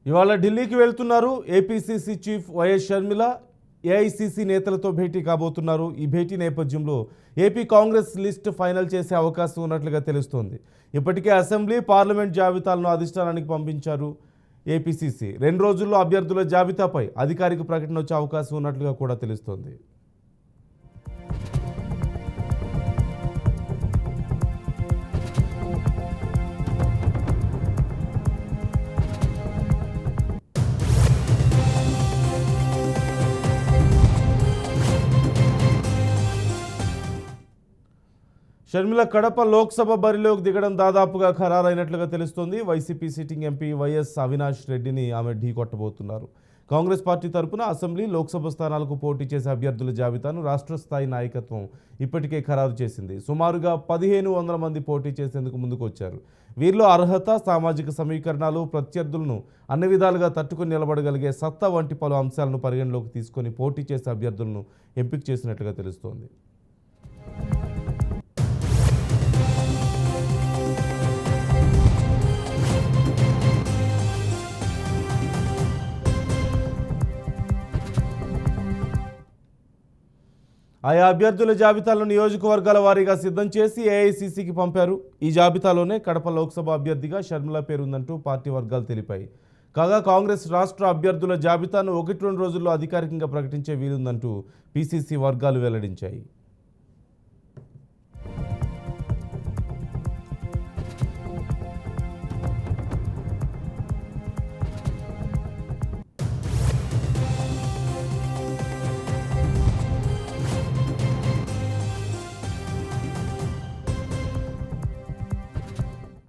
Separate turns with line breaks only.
ఇవాళ ఢిల్లీకి వెళ్తున్నారు APCC chief YS Sharmila. AICC నేతలతో భేటీ కాబోతున్నారు. ఈ భేటీ నేపథ్యంలో ఏపీ కాంగ్రెస్ లిస్ట్ ఫైనల్ చేసే అవకాశం ఉన్నట్లుగా తెలుస్తోంది. ఇప్పటికే అసెంబ్లీ పార్లమెంట్ జాబితాలను అధిష్టానానికి పంపించారు ఏపీసీసీ. 2 రోజుల్లో అభ్యర్థుల జాబితాపై అధికారిక ప్రకటన వచ్చే అవకాశం ఉన్నట్లుగా కూడా తెలుస్తోంది. షర్మిల కడప లోక్సభ బరిలోకి దిగడం దాదాపుగా ఖరారైనట్లుగా తెలుస్తోంది. YCP sitting MP YS Avinash రెడ్డిని ఆమె ఢీకొట్టబోతున్నారు. కాంగ్రెస్ పార్టీ తరపున అసెంబ్లీ, లోక్సభ స్థానాలకు పోటీ చేసే అభ్యర్థుల జాబితాను రాష్ట్ర స్థాయి నాయకత్వం ఇప్పటికే ఖరారు చేసింది. సుమారుగా 1500 మంది పోటీ చేసేందుకు ముందుకు వచ్చారు. వీరిలో అర్హత, సామాజిక సమీకరణాలు, ప్రత్యర్థులను అన్ని విధాలుగా తట్టుకుని నిలబడగలిగే సత్తా వంటి పలు అంశాలను పరిగణలోకి తీసుకొని పోటీ చేసే అభ్యర్థులను ఎంపిక చేసినట్లుగా తెలుస్తోంది. ఆయా అభ్యర్థుల జాబితాలను నియోజకవర్గాల వారీగా సిద్ధం చేసి ఏఐసీసీకి పంపారు. ఈ జాబితాలోనే కడప లోక్సభ అభ్యర్థిగా షర్మిల పేరుందంటూ పార్టీ వర్గాలు తెలిపాయి. కాగా కాంగ్రెస్ రాష్ట్ర అభ్యర్థుల జాబితాను 1-2 రోజుల్లో అధికారికంగా ప్రకటించే వీలుందంటూ పీసీసీ వర్గాలు వెల్లడించాయి.